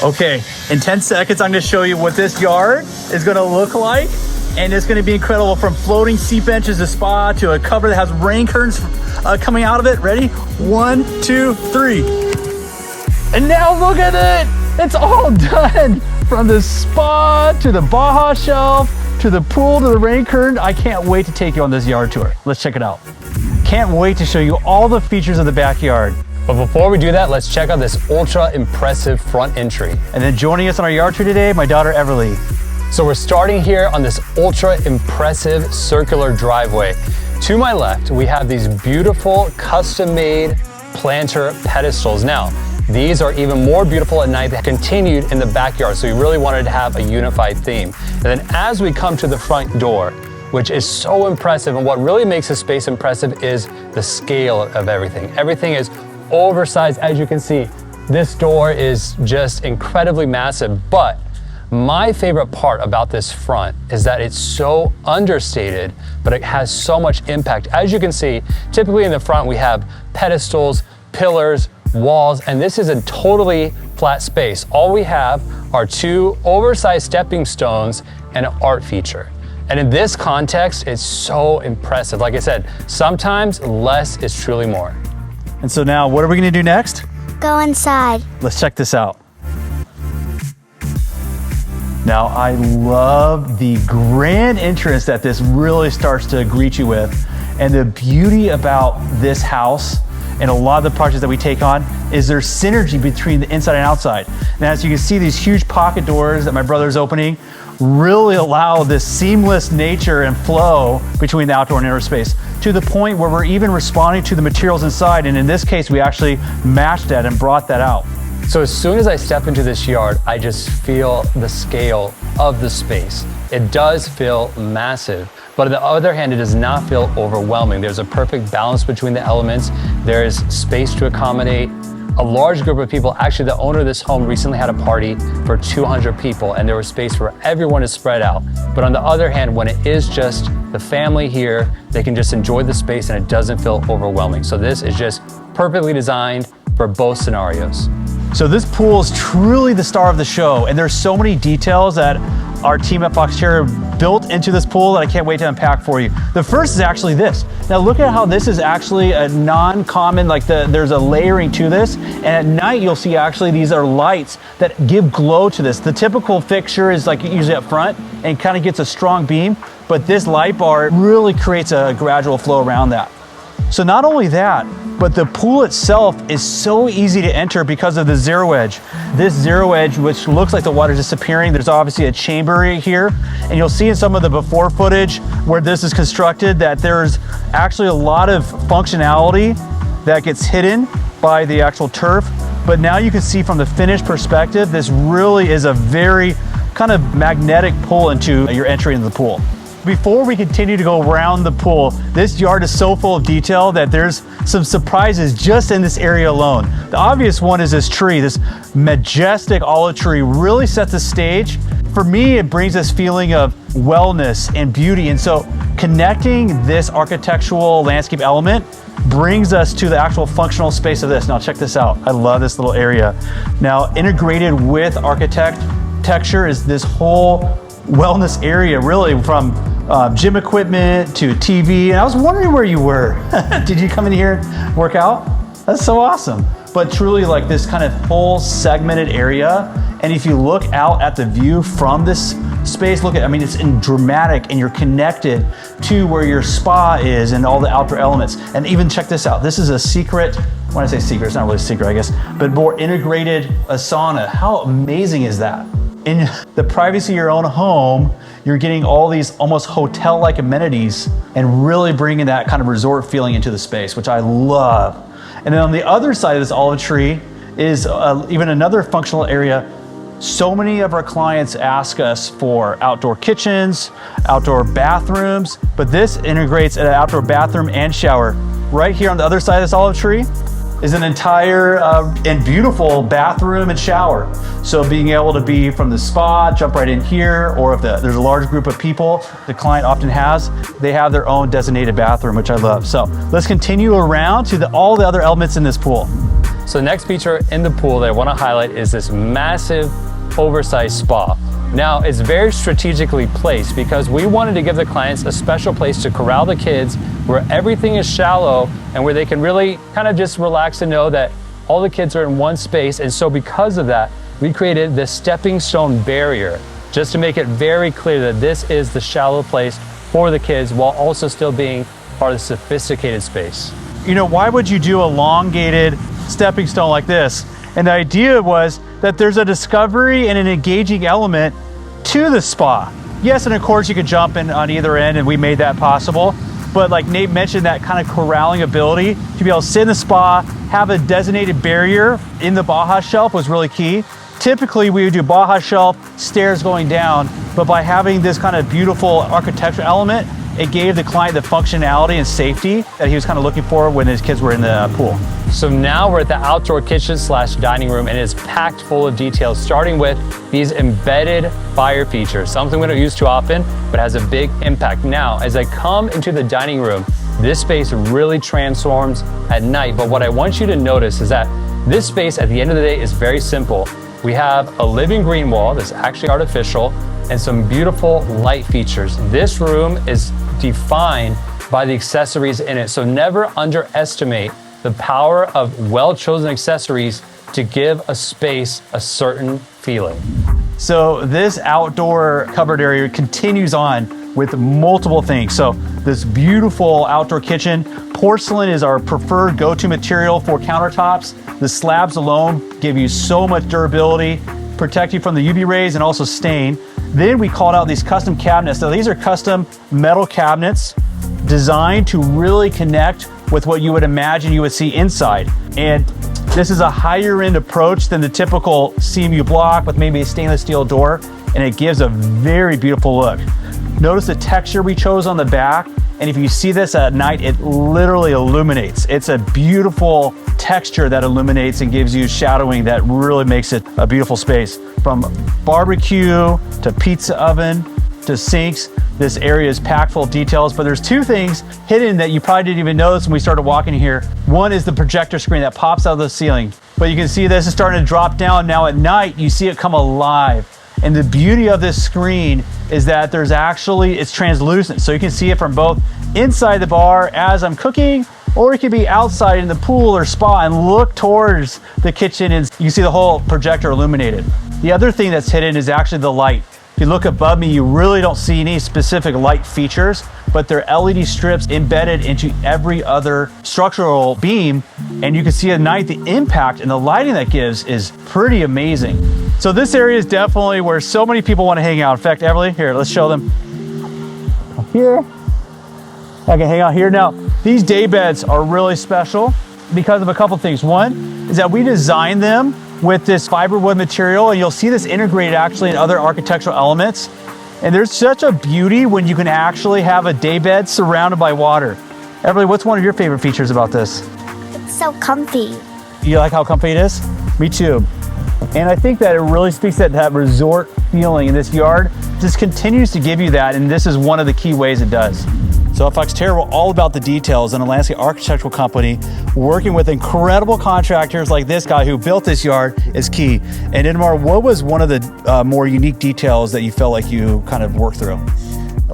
Okay, in 10 seconds, I'm gonna show you what this yard is gonna look like. And it's gonna be incredible, from floating seat benches to spa to a cover that has rain curtains coming out of it. Ready? 1, 2, 3. And now look at it! It's all done! From the spa to the Baja Shelf to the pool to the rain curtain. I can't wait to take you on this yard tour. Let's check it out. Can't wait to show you all the features of the backyard. But before we do that, let's check out this ultra impressive front entry. And then joining us on our yard tour today, my daughter Everly. So we're starting here on this ultra impressive circular driveway. To my left, we have these beautiful custom-made planter pedestals. Now, these are even more beautiful at night. They continued in the backyard, so we really wanted to have a unified theme. And then as we come to the front door, which is so impressive, and what really makes this space impressive is the scale of everything. Everything is oversized, as you can see. This door is just incredibly massive, but my favorite part about this front is that it's so understated, but it has so much impact. As you can see, typically in the front we have pedestals, pillars, walls, and this is a totally flat space. All we have are 2 oversized stepping stones and an art feature. And in this context, it's so impressive. Like I said, sometimes less is truly more. And so now, what are we gonna do next? Go inside. Let's check this out. Now, I love the grand entrance that this really starts to greet you with. And the beauty about this house and a lot of the projects that we take on is there's synergy between the inside and outside. Now, as you can see, these huge pocket doors that my brother's opening really allow this seamless nature and flow between the outdoor and indoor space, to the point where we're even responding to the materials inside. And in this case, we actually matched that and brought that out. So as soon as I step into this yard, I just feel the scale of the space. It does feel massive, but on the other hand, it does not feel overwhelming. There's a perfect balance between the elements. There's space to accommodate a large group of people. Actually, the owner of this home recently had a party for 200 people, and there was space for everyone to spread out. But on the other hand, when it is just the family here, they can just enjoy the space and it doesn't feel overwhelming. So this is just perfectly designed for both scenarios. So this pool is truly the star of the show, and there's so many details that our team at Foxterra built into this pool that I can't wait to unpack for you. The first is actually this. Now look at how this is actually a non-common, there's a layering to this, and at night you'll see actually these are lights that give glow to this. The typical fixture is like usually up front and kind of gets a strong beam, but this light bar really creates a gradual flow around that. So not only that, but the pool itself is so easy to enter because of the zero edge. This zero edge, which looks like the water's disappearing, there's obviously a chamber here. And you'll see in some of the before footage where this is constructed that there's actually a lot of functionality that gets hidden by the actual turf. But now you can see from the finished perspective, this really is a very kind of magnetic pull into your entry into the pool. Before we continue to go around the pool, this yard is so full of detail that there's some surprises just in this area alone. The obvious one is this tree. This majestic olive tree really sets the stage. For me, it brings this feeling of wellness and beauty. And so connecting this architectural landscape element brings us to the actual functional space of this. Now check this out. I love this little area. Now integrated with architecture is this whole wellness area, really, from gym equipment to TV. And I was wondering where you were. Did you come in here and work out? That's so awesome. But truly, like, this kind of whole segmented area. And if you look out at the view from this space, look at, I mean, it's dramatic, and you're connected to where your spa is and all the outdoor elements. And even check this out. This is a secret, when I say secret, it's not really a secret, I guess, but more integrated sauna. How amazing is that? In the privacy of your own home, you're getting all these almost hotel-like amenities and really bringing that kind of resort feeling into the space, which I love. And then on the other side of this olive tree is even another functional area. So many of our clients ask us for outdoor kitchens, outdoor bathrooms, but this integrates an outdoor bathroom and shower. Right here on the other side of this olive tree is an entire and beautiful bathroom and shower. So being able to be from the spa, jump right in here, or if there's a large group of people the client often has, they have their own designated bathroom, which I love. So let's continue around to all the other elements in this pool. So the next feature in the pool that I want to highlight is this massive oversized spa. Now, it's very strategically placed because we wanted to give the clients a special place to corral the kids where everything is shallow and where they can really kind of just relax and know that all the kids are in one space. And so because of that, we created this stepping stone barrier just to make it very clear that this is the shallow place for the kids while also still being part of the sophisticated space. You know, why would you do elongated stepping stone like this? And the idea was that there's a discovery and an engaging element to the spa. Yes, and of course you could jump in on either end, and we made that possible. But like Nate mentioned, that kind of corralling ability to be able to sit in the spa, have a designated barrier in the Baja Shelf was really key. Typically we would do Baja Shelf, stairs going down, but by having this kind of beautiful architectural element, it gave the client the functionality and safety that he was kind of looking for when his kids were in the pool. So now we're at the outdoor kitchen / dining room, and it's packed full of details, starting with these embedded fire features, something we don't use too often, but has a big impact. Now, as I come into the dining room, this space really transforms at night. But what I want you to notice is that this space at the end of the day is very simple. We have a living green wall that's actually artificial and some beautiful light features. This room is defined by the accessories in it. So never underestimate the power of well-chosen accessories to give a space a certain feeling. So this outdoor covered area continues on with multiple things. So this beautiful outdoor kitchen, porcelain is our preferred go-to material for countertops. The slabs alone give you so much durability, protect you from the UV rays and also stain. Then we called out these custom cabinets. Now these are custom metal cabinets designed to really connect with what you would imagine you would see inside. And this is a higher end approach than the typical CMU block with maybe a stainless steel door, and it gives a very beautiful look. Notice the texture we chose on the back, and if you see this at night, it literally illuminates. It's a beautiful texture that illuminates and gives you shadowing that really makes it a beautiful space. From barbecue to pizza oven to sinks, this area is packed full of details, but there's two things hidden that you probably didn't even notice when we started walking here. One is the projector screen that pops out of the ceiling, but you can see this is starting to drop down. Now at night, you see it come alive. And the beauty of this screen is that it's translucent. So you can see it from both inside the bar as I'm cooking, or it could be outside in the pool or spa and look towards the kitchen and you see the whole projector illuminated. The other thing that's hidden is actually the light. If you look above me, you really don't see any specific light features, but they're LED strips embedded into every other structural beam. And you can see at night, the impact and the lighting that gives is pretty amazing. So this area is definitely where so many people want to hang out. In fact, Everly, here, let's show them. Here, I can hang out here. Now, these day beds are really special because of a couple things. One is that we designed them with this fiberwood material, and you'll see this integrated actually in other architectural elements. And there's such a beauty when you can actually have a day bed surrounded by water. Everly, what's one of your favorite features about this? It's so comfy. You like how comfy it is? Me too. And I think that it really speaks to that resort feeling in this yard. Just continues to give you that, and this is one of the key ways it does. So at Foxterra, we're all about the details, and a landscape architectural company working with incredible contractors like this guy who built this yard is key. And Inmar, what was one of the more unique details that you felt like you kind of worked through?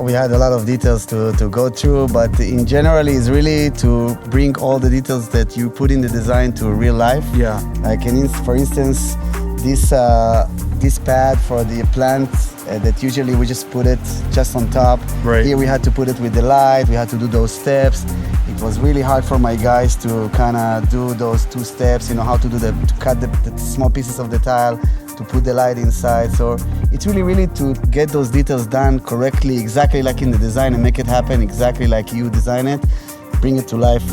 We had a lot of details to go through, but in general, it's really to bring all the details that you put in the design to real life. Yeah. Like for instance, this pad for the plants that usually we just put it just on top. Right. Here we had to put it with the light. We had to do those steps. It was really hard for my guys to kind of do those 2 steps. You know how to do to cut the small pieces of the tile, to put the light inside. So it's really to get those details done correctly, exactly like in the design, and make it happen exactly like you design it, bring it to life.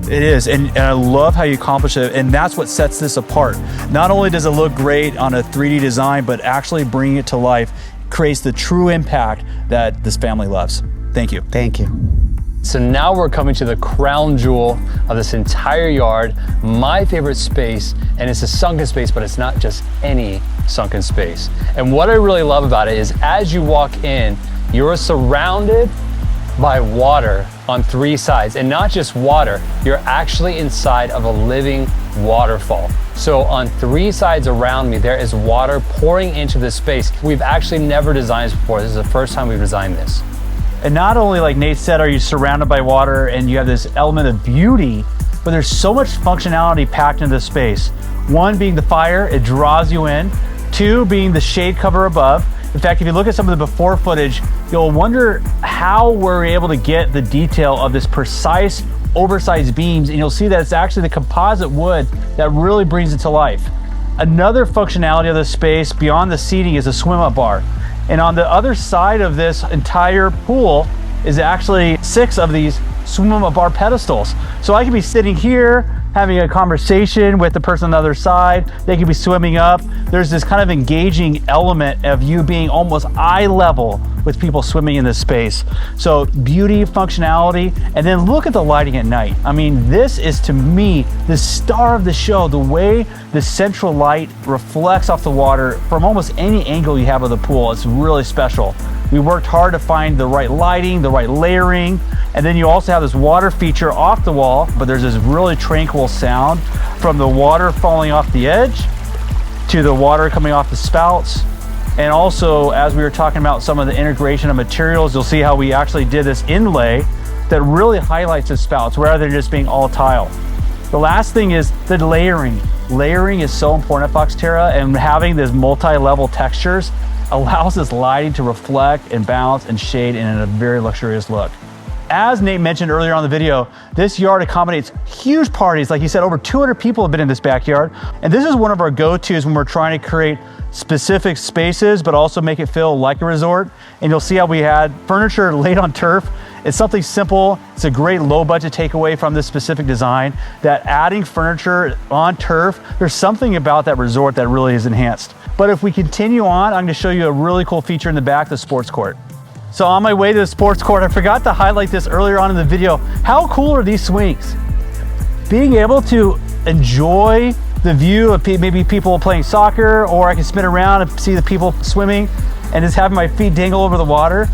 It is, and I love how you accomplish it, and that's what sets this apart. Not only does it look great on a 3D design, but actually bringing it to life creates the true impact that this family loves. Thank you. Thank you. So now we're coming to the crown jewel of this entire yard, my favorite space, and it's a sunken space, but it's not just any sunken space. And what I really love about it is as you walk in, you're surrounded by water on 3 sides, and not just water, you're actually inside of a living waterfall. So on 3 sides around me, there is water pouring into this space. We've actually never designed this before. This is the first time we've designed this. And not only, like Nate said, are you surrounded by water and you have this element of beauty, but there's so much functionality packed into this space. 1 being the fire, it draws you in. 2 being the shade cover above. In fact, if you look at some of the before footage, you'll wonder how we're able to get the detail of this precise, oversized beams, and you'll see that it's actually the composite wood that really brings it to life. Another functionality of this space beyond the seating is a swim-up bar. And on the other side of this entire pool is actually 6 of these swim-up bar pedestals. So I could be sitting here, having a conversation with the person on the other side. They could be swimming up. There's this kind of engaging element of you being almost eye level with people swimming in this space. So beauty, functionality, and then look at the lighting at night. I mean, this is, to me, the star of the show. The way the central light reflects off the water from almost any angle you have of the pool, it's really special. We worked hard to find the right lighting, the right layering, and then you also have this water feature off the wall, but there's this really tranquil sound from the water falling off the edge to the water coming off the spouts. And also, as we were talking about some of the integration of materials, you'll see how we actually did this inlay that really highlights the spouts rather than just being all tile. The last thing is the layering. Layering is so important at Foxterra, and having this multi-level textures allows this lighting to reflect and bounce and shade in a very luxurious look. As Nate mentioned earlier on the video, this yard accommodates huge parties. Like he said, over 200 people have been in this backyard. And this is one of our go-tos when we're trying to create specific spaces, but also make it feel like a resort. And you'll see how we had furniture laid on turf. It's something simple. It's a great low budget takeaway from this specific design, that adding furniture on turf, there's something about that resort that really is enhanced. But if we continue on, I'm gonna show you a really cool feature in the back, the sports court. So on my way to the sports court, I forgot to highlight this earlier on in the video. How cool are these swings? Being able to enjoy the view of maybe people playing soccer, or I can spin around and see the people swimming and just having my feet dangle over the water.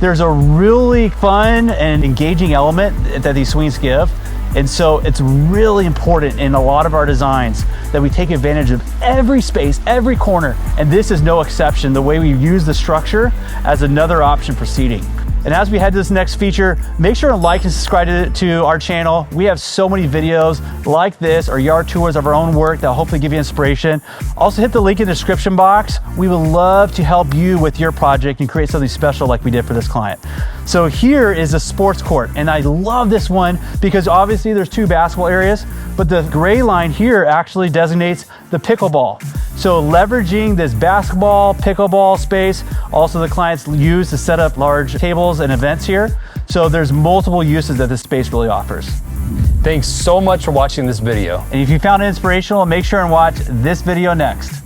There's a really fun and engaging element that these swings give. And so it's really important in a lot of our designs that we take advantage of every space, every corner, and this is no exception, the way we use the structure as another option for seating. And as we head to this next feature, make sure to like and subscribe to our channel. We have so many videos like this, or yard tours of our own work that will hopefully give you inspiration. Also hit the link in the description box. We would love to help you with your project and create something special like we did for this client. So here is a sports court, and I love this one because obviously there's 2 basketball areas, but the gray line here actually designates the pickleball. So leveraging this basketball, pickleball space, also the clients use to set up large tables and events here. So there's multiple uses that this space really offers. Thanks so much for watching this video. And if you found it inspirational, make sure and watch this video next.